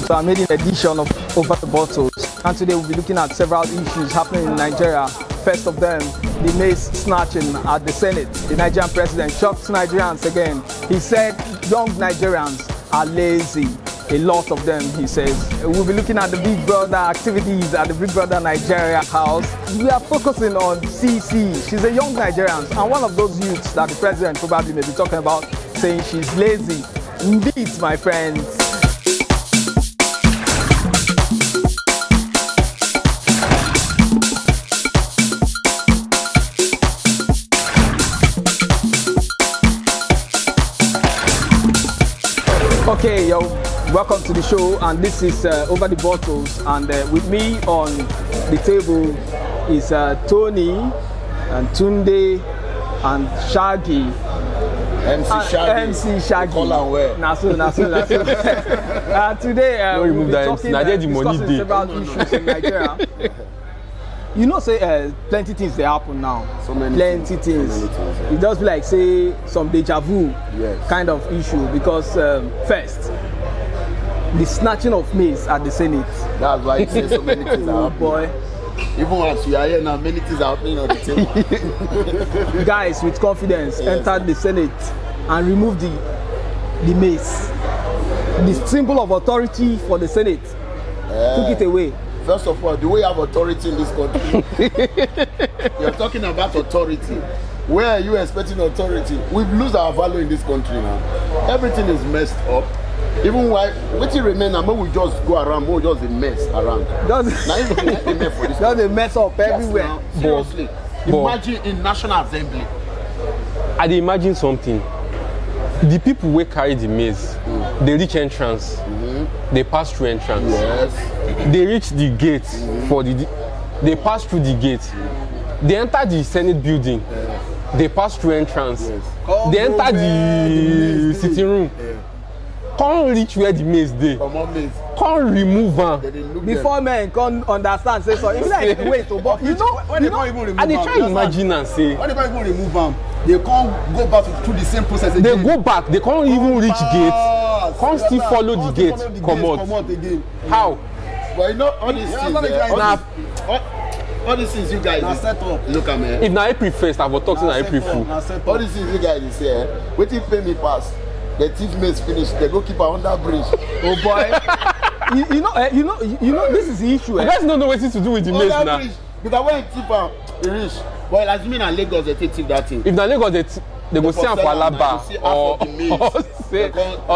to our maiden edition of Over the Bottles. And today we'll be looking at several issues happening in Nigeria. First of them, the maize snatching at the Senate. The Nigerian president shocked Nigerians again. He said young Nigerians are lazy. A lot of them, he says. We'll be looking at the Big Brother activities at the Big Brother Nigeria house. We are focusing on CC. She's a young Nigerian and one of those youths that the president probably may be talking about, saying she's lazy. Indeed, my friends. Okay, yo, welcome to the show, and this is Over the Bottles, and with me on the table is Tony and Tunde and Shaggy. MC Shaggy. Call and where? Nasu. Today we'll be talking discussing several issues in Nigeria. You know, say plenty things they happen now. So many things. It does be like say some deja vu kind of issue because first, the snatching of maize at the Senate. That's why you say so many things are happening. Boy. Even as you are here now, many things are happening on the table. Guys with confidence entered the Senate and removed the maize. The symbol of authority for the Senate took it away. First of all, do we have authority in this country? You're talking about authority. Where are you expecting authority? We've lost our value in this country now. Everything is messed up. Even why, what you remain, and we just go around, we just a mess around. Just a mess up everywhere. Yes, seriously. Imagine in National Assembly. I dey imagine something. The people who carry the maize, they reach entrance. They pass through entrance. Yes. They reach the gate for the. They pass through the gate. They enter the Senate building. They pass through entrance. Yes. They enter the sitting room. Can't reach where the maize dey. Can't remove am. Before men can't understand, say so. It's like wait, but you know, when they can't even remove and they try to imagine and say. When they can't even remove them, they can't go back through the same process again. They go back. They can't even reach gate. Can't still follow the gate. Come out again. How? But you know all these things. All these things you guys set up. Look at me. If na April 1st, I was talking na April Fool. All these things you guys say. Wait till pay me pass. The thief mates finish. They go keep her under bridge. Oh boy. you know. This is the issue. You guys don't know what to do with the maze now. Because when thief her, he reach. But as me in Lagos, they thief that thing. If na Lagos, they go see am for Alaba or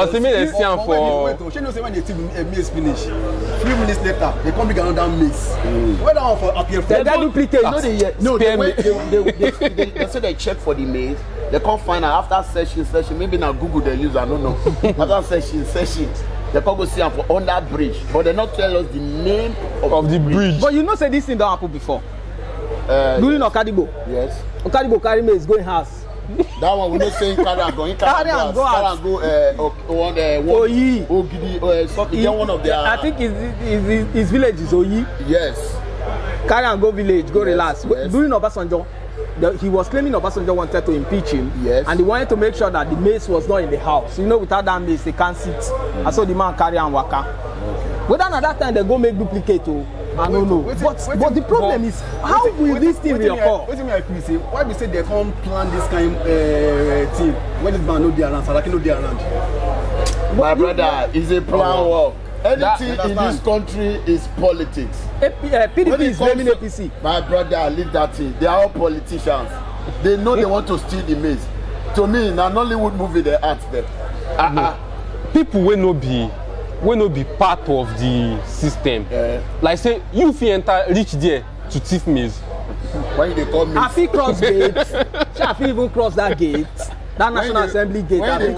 say me they see am for. She know say when they thief maze finish, few minutes later they come bring another maze. Where that one for appear? They duplicate. No, they say they check for the maze. They can't find out after searching. Maybe now Google they use, I don't know. After searching, they can't go see them for on that bridge. But they not tell us the name of the bridge. But you know, say this thing don't happen before. During Okadibo. Yes. Okadibo carry maize going house. That one we not saying carry and go. Oyi. Ogidi. One of their. I think his village is Oyi. Yes. Carry and go village, go relax. Yes. During Obasanjo, he was claiming Obasanjo wanted to impeach him. Yes. And he wanted to make sure that the mace was not in the house. You know, without that mace, they can't sit. And so the man carry and waka. Okay. Whether at that time they go make duplicate, I don't know. But the problem is, how will this thing reoccur? What do you mean I say? Why we say they can't plan this kind thing when this man no dey around, Salaki no dey around? My brother, it's a plan work. Anything in this country is politics. PDP is blaming APC. My brother, leave that thing. They are all politicians. They know they want to steal the maize. To me, in an Nollywood movie, they ask them. People will not be part of the system. Like say, you fit enter reach there to thief maize. Why they call me? I fit cross gate. I fit even cross that gate. That National Assembly gate. When they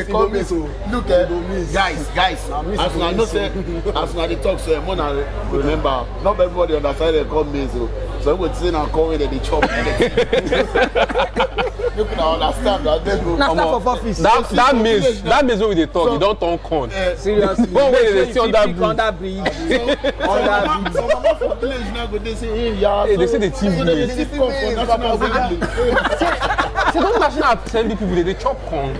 call me. Look, guys. As I know say, as I talk, so I remember. Not everybody understand they call me so. So we say now call me they chop. You can understand that. Now start of office. That means when they talk, you don't turn corn. Seriously. Go where they see under bridge. Under bridge. So mama for village now go they say, hey, yeah. They say the team village. See those National Assembly people, they chop corn.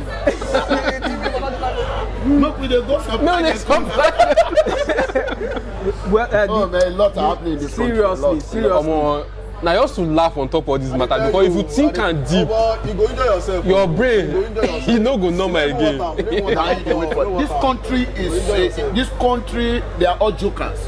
Look, we dey go supply. No, they supply. Well, Oh man, a lot are happening in this country. Seriously. Now you have to laugh on top of this matter because if you think and deep, you go enjoy yourself. your brain, you no go normal again. This country, they are all jokers.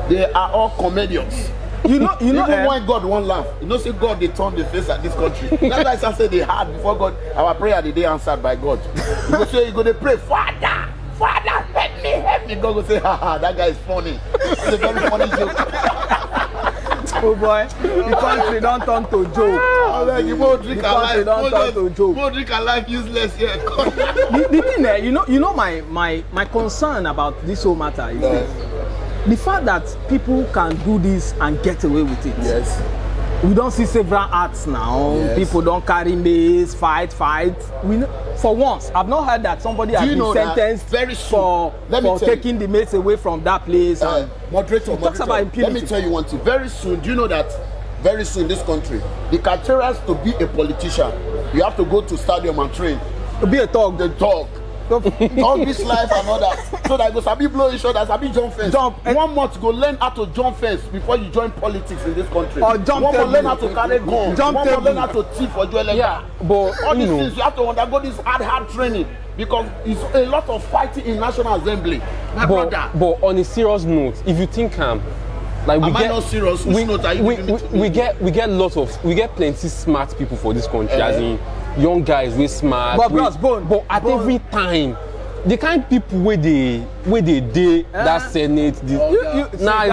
They are all comedians. You know, Even when God won't laugh, you know, say God they turn the face at this country. That's why I say they had before God. Our prayer the day answered by God. You go say you go to pray, Father, help me. God go say, that guy is funny. It's a very funny joke. oh boy, the country don't turn to joke. You won't drink alive. Don't turn to joke. Won't drink alive useless here. The thing there, you know my concern about this whole matter is this. The fact that people can do this and get away with it. Yes. We don't see several acts now. Yes. People don't carry mace, fight. For once, I've not heard that somebody has been sentenced very soon, for taking the mace away from that place. Moderator, talks about impunity. Let me tell you one thing. Very soon, do you know that very soon in this country, the criteria to be a politician, you have to go to stadium and train. To be a thug. The talk. Talk this life and all that. So that go sabi blow each other, sabi jump fence. 1 month go learn how to jump fence before you join politics in this country. Or jump 1 table. month learn how to carry gun. 1 month learn how to thief or do Yeah, but all these you know, things you have to undergo this hard training because it's a lot of fighting in National Assembly. My brother. But on a serious note, if you think like we Am I not serious? Which note are you giving me to me? we get plenty smart people for this country, as in young guys we smart. But at every time, the kind of people where they that Senate, retired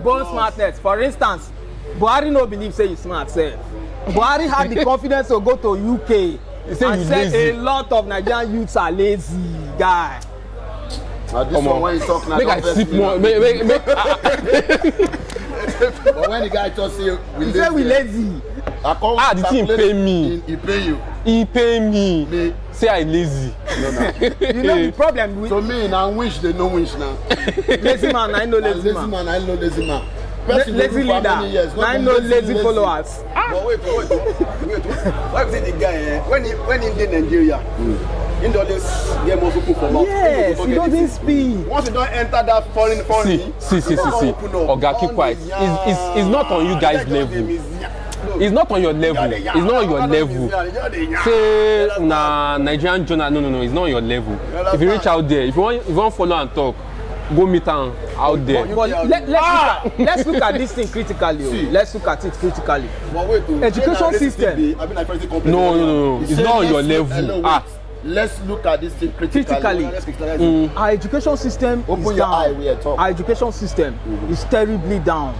bone smartness. For instance, Buhari no believe say you smart sef. Buhari had the confidence to go to UK and said a lot of Nigerian youths are lazy, guy. This one when you talk now, make I sip more. But when the guy just say he say we lazy. The thing pay me. He pay you. He pay me. Say I lazy. No. You know the problem with so me now wish they no wish now. lazy man, I know lazy man. I know lazy man. Lazy leader, I know lazy followers. But wait. Why is it the guy when he in Nigeria? He always get more people from out. Yes, he doesn't speak. Once you don't enter that foreign. See. Oga, keep quiet. It's not on you guys' level. It's not on your level. It's not on your level. Say Nigerian journal. No. It's not on your level. If you reach out there, if you want follow and talk, go meet them out there. But let's look at this thing critically. Let's look at it critically. Education system. No. It's not on your level. Let's look at this thing critically. Our education system is down. Our education system is terribly down.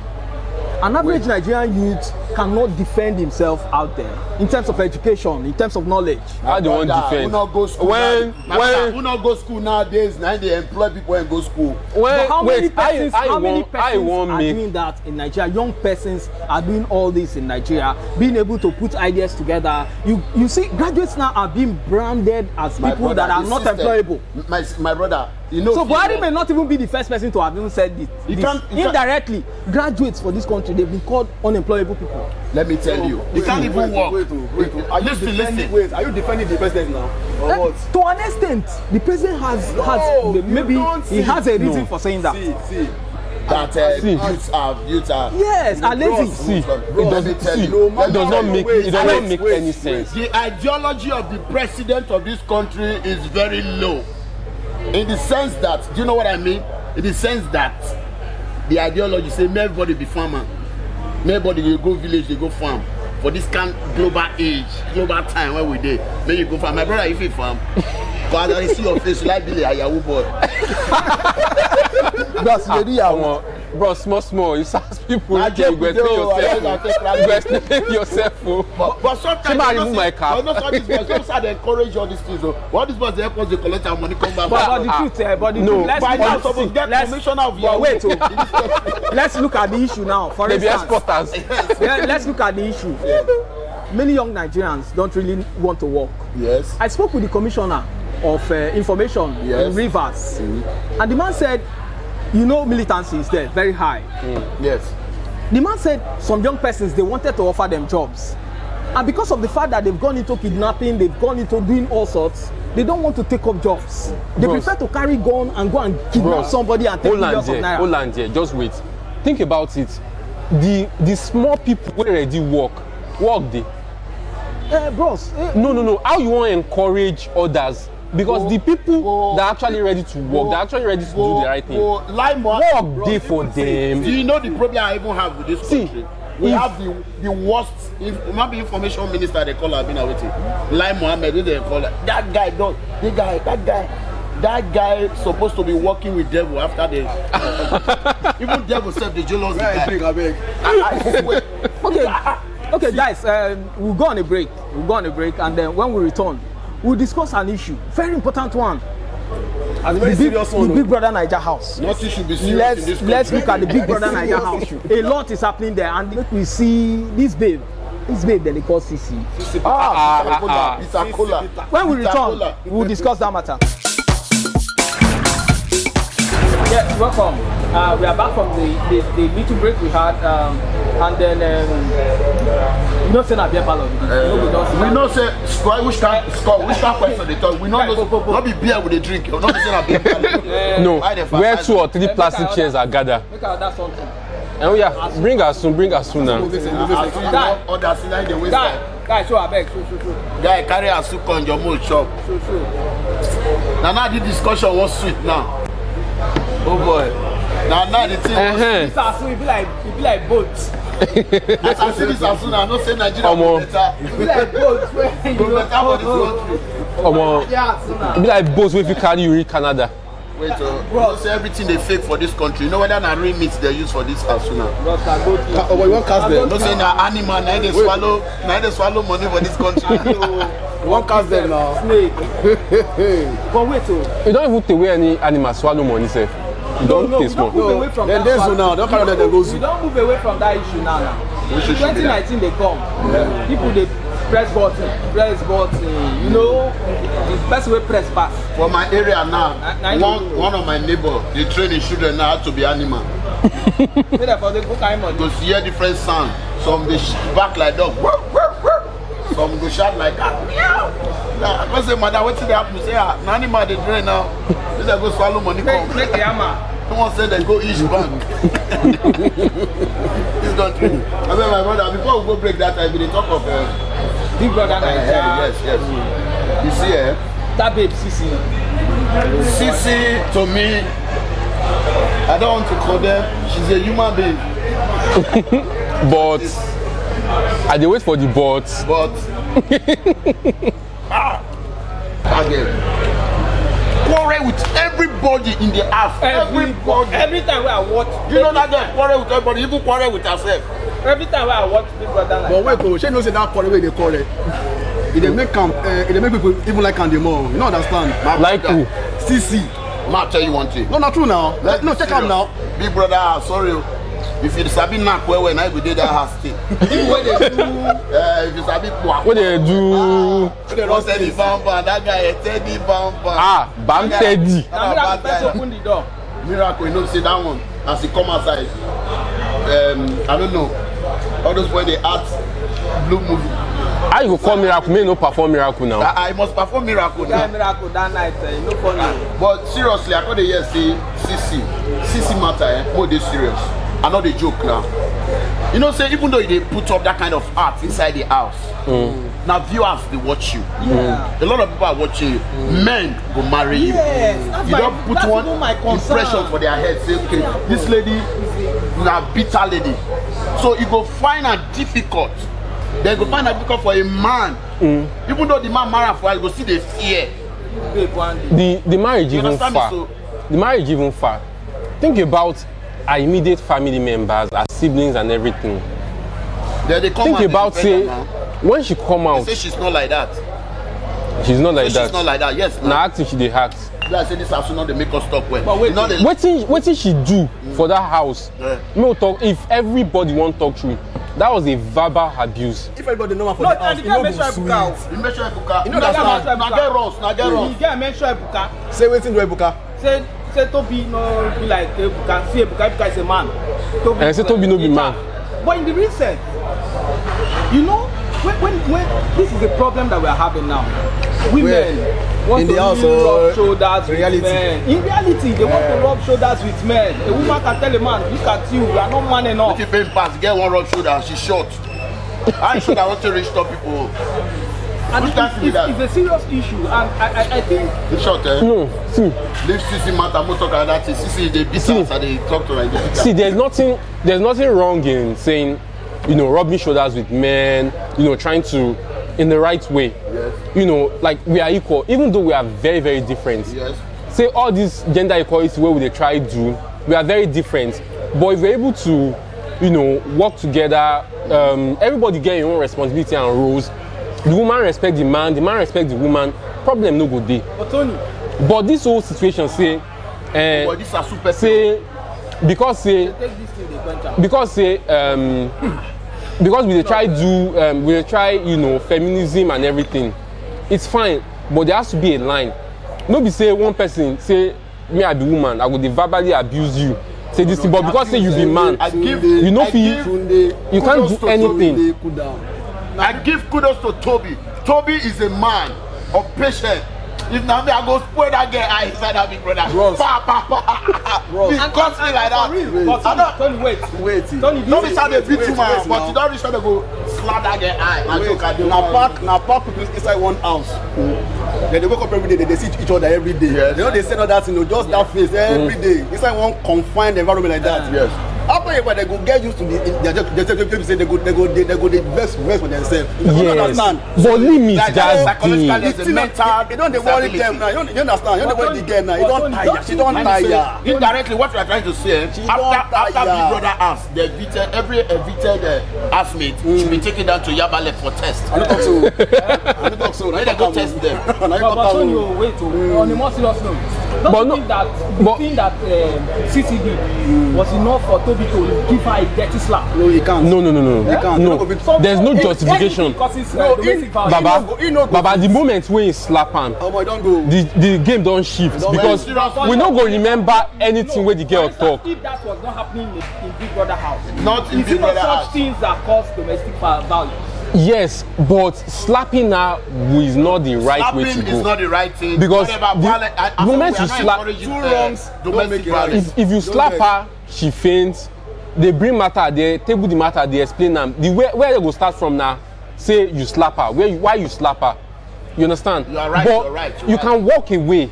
An average Nigerian youth cannot defend himself out there in terms of education, in terms of knowledge. How do you want to defend? Who not go school who not go school nowadays? Now they employ people and go school. How many persons are doing that in Nigeria? Young persons are doing all this in Nigeria, being able to put ideas together. You see, graduates now are being branded as people that are not employable. My brother, you know. So Buhari may not even be the first person to have even said this. Indirectly, graduates for this country, they've been called unemployable people. Let me tell you, you can't even work. Wait. Are you defending the president now? Or what? To an extent, the president has maybe he has a reason for saying that. See. That youths are yes, are lazy. It does not make any sense. The ideology of the president of this country is very low. In the sense that, do you know what I mean? In the sense that the ideology say everybody be farmer. Everybody they go village, they go farm. For this kind global age, global time where we did, may you go farm. My brother, if you farm, because I see your face like Billy a Yahoo boy. Bro, small. You ask people, you explain yourself. But sometimes somebody remove my car. But not this boys they encourage all these things. What these boys they help us to collect our money, come back. But the truth, let's look at the issue now. For instance, let's look at the issue. Many young Nigerians don't really want to work. Yes. I spoke with the commissioner of information in Rivers, and the man said, you know, militancy is there, very high. Yes. The man said some young persons, they wanted to offer them jobs. And because of the fact that they've gone into kidnapping, they've gone into doing all sorts, they don't want to take up jobs. They prefer to carry gun and go and kidnap somebody and take millions of naira. Hold on, just wait. Think about it. The small people who already work they. Bros. No. How you want to encourage others? Because the people that are actually ready to work, they're actually ready to do the right thing. Work day for them. Do you know the problem I even have with this country? We have the worst, maybe information minister they call Abina Weti. Lai Mohammed, they call it. That guy supposed to be working with devil after the even devil said the jealous guy. I swear. Okay, guys, we'll go on a break. And then when we return, we'll discuss an issue, very important one. The Big Brother Naija house. Nothing should be serious in this country. Let's look at the Big Brother Naija house. A lot is happening there, and we see this babe that they call Sisi. When we return, we'll discuss that matter. Yes, welcome. We are back from the little break we had, and then we know say na beer parlour. We know say which kind question they talk. We know not be beer with a drink. Not say na beer parlour. No, where 2 or 3 plastic chairs are gathered. Make out that something. And bring us soon now. Guy, show abeg, show. Guy, carry a soup on your mouth shop. Now the discussion was sweet now. Oh boy. Now the thing this Asun, it be like boats. As I see this Asun, I don't say Nigeria better. It be like boats where you it be like boats if you carry you reach Canada. Wait, bro, say everything they fake for this country. You know whether na real meat they use for this Asuna? You want cast them? Don't say na animal, na they swallow money for this country. You want cast them now? Snake. But wait, you don't even take away any animal swallow money, sir. You don't take small. Move away from that. Now, don't carry them. They go. We don't move away from that issue now. 2019 they come. People they press button. You know, the best way press pass. For my area now, one of my neighbors, they train the children now to be animal. To hear different sound. Some they back like dog. Some go shout like that. I say, madam, what's the happen? Say, animal they train now. They go swallow money. Make the hammer. Someone said they go each bank. This country. I said, my brother, before we go break that, I will talk of Big Brother Naija. Yes. You see, that babe, Sisi. Sisi, to me, I don't want to call them. She's a human being. But I dey wait for the but. Again. Quarrel with everybody in the house. Everybody. Every time I watch. You know that girl quarrel with everybody, even quarrel with herself. Every time I watch Big Brother Naija. But wait, she knows that quarrel they quarrel. It make people even like them more. You don't understand? Like who? Sisi. I'll tell you one thing. No, not true now. No, check out now. Big Brother, sorry. If you sabi knock when I go there, that has stay. What they do? If you sabi what they do? They don't say the bumper. That guy Teddy bumper. Bam Teddy. Now Miracle open the door. Miracle, you know, see that one as he come outside. I don't know. All those when they act blue movie. How you go call Miracle? Me no perform Miracle now. I must perform Miracle now. Miracle that night, you know funny. But seriously, I couldn't hear say Sisi matter. More they serious. I know the joke now. You know, say even though they put up that kind of art inside the house, now viewers they watch you. A lot of people are watching you. Men go marry you. You don't put one impression for their head. Say, okay, this lady is a bitter lady. So you go find her difficult. Then go find her difficult for a man. Even though the man marry for her, you go see the fear. The marriage even far. The marriage even far. Think about our immediate family members, our siblings and everything. They come think about say when she come out. They say she's not like that. She's not like that. She's not like that. Yes. Now acting she dey act. I say this house not they make us talk well. But what did she do for that house? No talk. If everybody won't talk through, that was a verbal abuse. If everybody know for the house, you know go sweet. You mention Ebuka. You know that's not. Now get Ross. You get mention Ebuka. Say wetin do Ebuka. Say Toby no be like Ebuka. See Ebuka is a man. And say Toby no be man. But in the recent, you know, when this is a problem that we are having now. Women want in to the house really or rub shoulders reality? with men. In reality, they want to rub shoulders with men. A woman can tell a man, look at you are not man enough. If you pass, get one rub shoulder, she's short. I should I want to reach top people. And it's a serious issue, and I think It's short, eh? No, see. Leave CC matter, mo talk about that. CC they beat us and they talk to like this. See, there's nothing wrong in saying, you know, rubbing shoulders with men, you know, trying to, in the right way. Yes. You know, like we are equal, even though we are very, very different. Yes. Say all this gender equality where we try to do, we are very different. But if we're able to, you know, work together, everybody get your own responsibility and roles. The woman respect the man respect the woman. Problem no go dey. but Tony, But this whole situation say, But these are super say because take this thing they quench. because we dey try do we dey try, you know, feminism and everything. It's fine, but there has to be a line. No be say one person say me I be woman, I go dey verbally abuse you. Say this thing, but because say you be man, you know you can't do anything. I give kudos to Toby. Toby is a man of patience. If now me, I go spoil that girl eye inside that big brother. Ross. Pa, pa, pa. He cuts me like that. But I don't. Tony, wait. Tony, Don't be sad they beat you, man. wait, But now. you don't reach out to go slap that girl eye. And look at the Now park people inside one house. Then they wake up every day, they see each other every day. Yes. You know they say all that, you know, just that face every day. Inside one confined environment like that. Yes. After a while, they go get used to the. They say they go vex for themselves. You Yes, understand? but limit Like, that psychologically, thing. it's a mental They don't worry them now. You understand? You don't worry the girl now. You don't tire. She don't Let me say, tire. indirectly, what we are trying to say, She after don't Big tire. Brother asked, the every evicted housemate should be taken down to Yabale for test. I don't talk so. I don't talk so. Let them go test them. But Tony, wait. On a more serious note, But don't no- you think that the thing that CCD was enough for Toby to give her a dirty slap? No, you can't. No. can't. No. There's no justification. Causes, No, domestic violence. Baba, the moment when he slap am, Oh boy, don't go. the game don't shift Don't because go. we no go remember anything where the girl For talk. instance, if that was not happening in Big Brother house, Not in is Big it not Brother such house. things that cause domestic violence? Yes, but slapping her is not the right way to Slapping go. is not the right thing. Because Whatever, the violent- I moment we are you not slap- encouraging, Two wrongs don't domestic make it right. violence. If you slap beg. her, she faints. They bring matter, they table the matter, they explain them. The where they go start from now, say you slap her. Why you slap her? You understand? You are right, But you're right, you're you right. can walk away.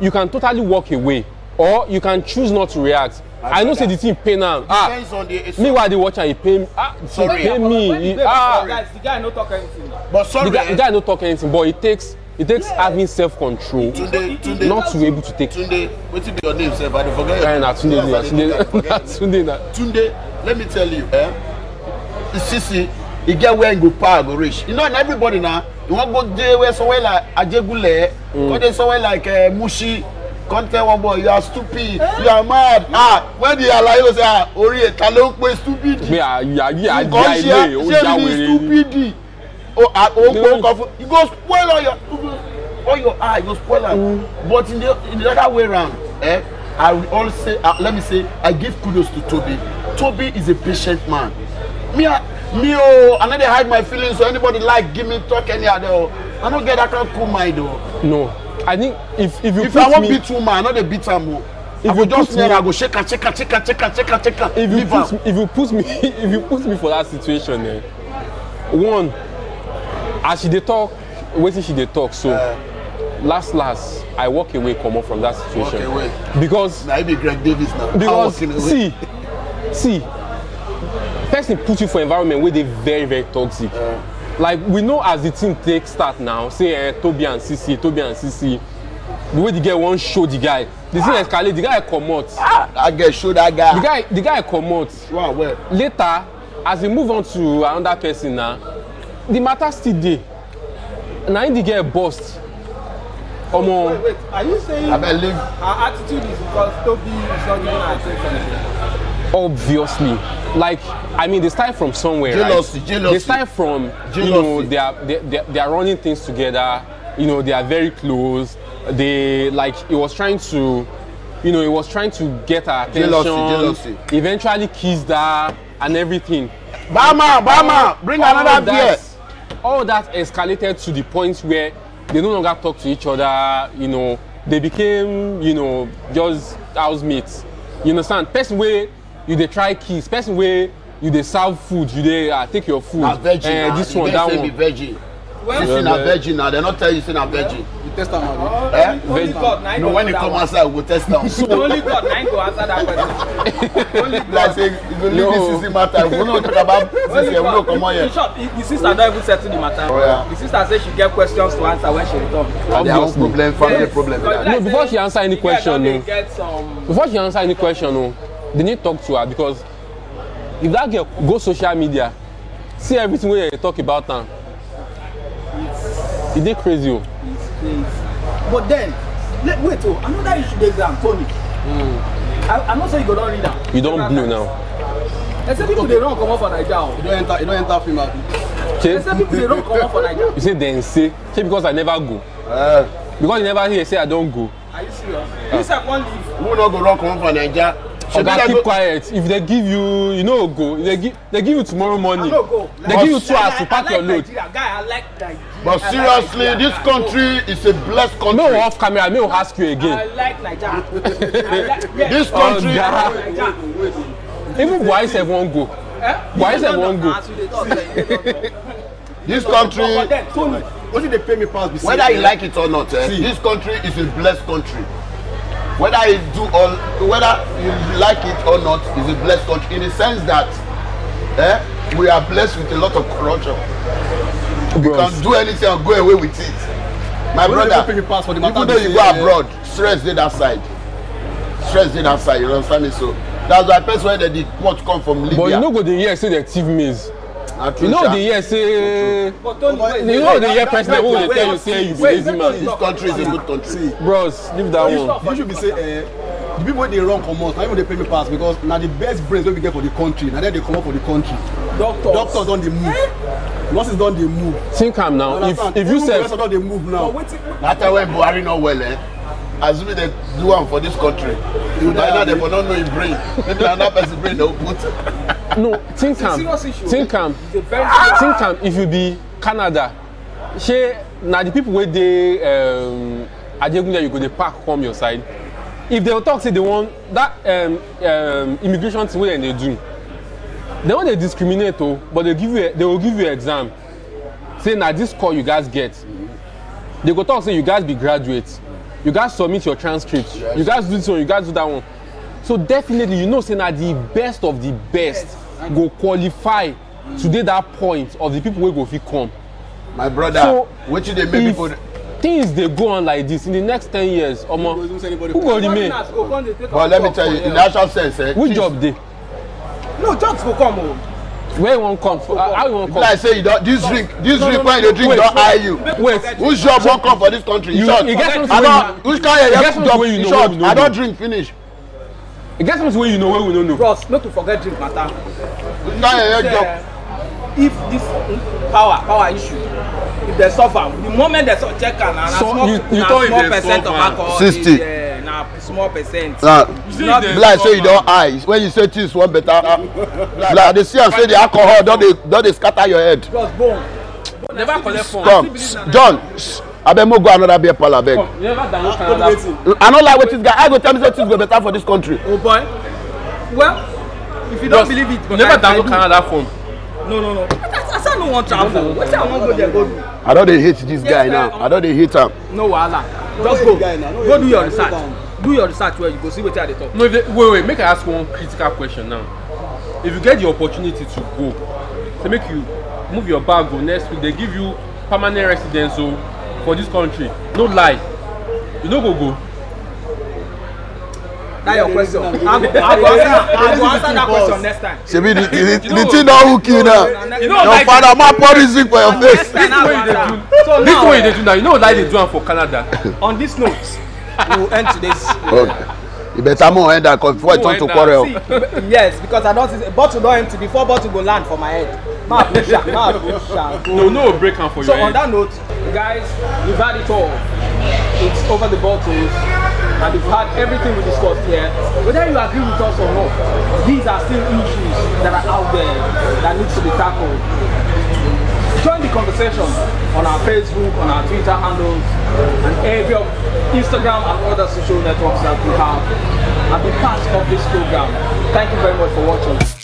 You can totally walk away, or you can choose not to react. I know say the thing pain am. Depends on the. Me while they watch her, he pay me. Sorry. He pay me. When the He- baby ah. guys, the guy no talk anything. But sorry, The guy no talk anything, but it takes having self-control Tunde, not to be able to take. Tunde, wetin be your name, sef? I dey forget your Eh, name. na Tunde, na Tunde, na. Tunde, let me tell you, Sisi, e get where you go power go reach. You know, and everybody now, you wan go dey where somewhere like Ajegule, go dey somewhere like Mushi, come tell one boy, you are stupid, you are mad. When the alaye say, Ori eta ló ń pe stupid. Pé àyà Nǹkan ṣe ilé ó ṣé já mi wèrè ni. stupid. You go spoil all your eye, you go spoil am. But in the other way round, I will always say, let me say, I give kudos to Toby. Toby is a patient man. I no dey hide my feelings, so anybody like give me talk any other. I no get that kind of cool mind though. No, I think if you If I put wan me, beat woman, I no dey beat am o. If I go you just put near me- her, I go shake her. if you put me for that situation, one, as she dey talk, wetin she dey talk, so last I walk away, comot from that situation. Walk away. Because Na he be Greg Davis now. because I'm walking away. see person put you for environment wey dey very very toxic. Like we know as the thing take start now, say Toby and Sisi, the way the girl wan show the guy, the thing escalate, the guy comot. I get show that guy. The guy comot. Wow, well. Later, as we move on to another person now, the matter still dey. Na him the girl burst. Omo. Wait, are you saying I believe. her attitude is because Toby is not giving her attention? Obviously, like I mean, they start from somewhere, Jealousy, right? jealousy. They start from you know they are running things together. You know they are very close. They like he was trying to get her attention. Jealousy. Eventually kissed her and everything. Bama, bring another beer. All that escalated to the point where they no longer talk to each other, you know, they became, you know, just housemates. You understand? Person way you they try kiss, person way you they serve food, you they take your food. Veggie, this one, that one. Veggie. Well, you say na virgin now, they not tell you say na virgin. You test them out. Only God, no, when you come outside, we go test them. Only God, nine go answer that question. Only God. Like say, if you leave this sissy matter, we don't talk about sissy, we don't come on here. In short, the sister don't even settle the matter. Oh, yeah. The sister says she get questions to answer when she returns. Their own problem, family problem. No, before she answer any question, no. Before she answer any question, no, they need to talk to her because if that girl go social media, see everything where they talk about her. It dey crazy. It's crazy. But then, wait, another issue dey exam, Tony. I know say you go don read am. You don't blow now. They say people dey run comot for Naija. You don't enter film. They say people dey run comot for Naija. You say then say because I never go. Because you never hear say I don't go. Are you serious? You said one leave. Who not go run come for Naija? Oga, keep quiet. If they give you, you know, go. They give you tomorrow morning. They give you 2 hours to pack your load. Guy, I like Nigeria. But seriously, this country is a blessed country. No off camera. I may ask you again. I like Nigeria. This country. Even Buhari said won't go. Buhari said won't go. This country. Tony, what did they pay me pass? Whether you like it or not, this country is a blessed country. Whether you like it or not, it's a blessed country in the sense that we are blessed with a lot of corruption. You can do anything and go away with it. My brother, even though you go abroad, stress did that side. Stress did that side, you understand me? So that's why person when the deport come from Libya. But you know go the year say they thief maize. You know the year say you know the year president who they tell you say you be lazy man. This country is a good country. Bros, leave that one. You should be say the people they run comot, not even they pay me pass because now the best brains wey we get for the country, now then they come up for the country. Doctors don't they move. Nurses don't they move. Think am now. If you say don't they move now. That's why when Buhari not well, assuming they do one for this country, you now they for not know his brain. Maybe another person brain they will put. No, think am. If you be Canada, shey na the people wey dey Ajegunle you go dey park come your side. If they talk say they want that immigration thing wey dem dey do, they won't dey discriminate but they will give you exam. Say na this score you guys get. They go talk say you guys be graduates. You guys submit your transcripts. Yes. You guys do this one, you guys do that one. So definitely you know say na the best of the best go qualify to dey that point of the people wey go fit come. My brother, so what they make people things dey go on like this in the next 10 years, omo, who go remain? But let me tell you, in actual sense, which job dey? No, jobs go come. Where you wan come? How you wan come? Like say you don't this drink when you drink don't hire you. Wait, whose job won't come for this country? You get something which kind of job? In short, I don't drink finish. You get something wey you know wey we no know. Bros, not to forget drink matter. Which kind of job? If this power issue, if they suffer, the moment they check and small percent of alcohol 60. is small percent. Like say you don't eye. When you say things one better, like they see and say the alcohol don't they scatter your head. Bros, boom. Never collect phone. Come, John. I bet more go another beer pal abeg. I don't like what this guy. I go tell me say things go better for this country. Oh boy. Well, if you don't believe it, but never download Canada phone. No. I said no one travel. What I want go there go do. I don't hate this guy now. I don't hate him. No wahala. Just go. Go do your research. Do your research where you go see what they talk. No, wait. Make I ask one critical question now. If you get the opportunity to go, to make you move your bag go next week, they give you permanent residence for this country. No lie. You no go. That's your question. I'll go answer that question next time. Shebi the thing don't hook you now. Your father man pour music for your face. This way they do now. You know what they do for Canada. On this note, we will end today's. Okay. You better more end that before it turn to quarrel. Yes, because I don't see a bottle don't empty before bottle go land for my head. No break hand for so your head. On that note, guys, we've had it all. It's over the bottles, and we've had everything we discussed here. Whether you agree with us or not, these are still issues that are out there that needs to be tackled. Join the conversation on our Facebook, on our Twitter handles, and every Instagram and other social networks that we have, and be part of this program. Thank you very much for watching.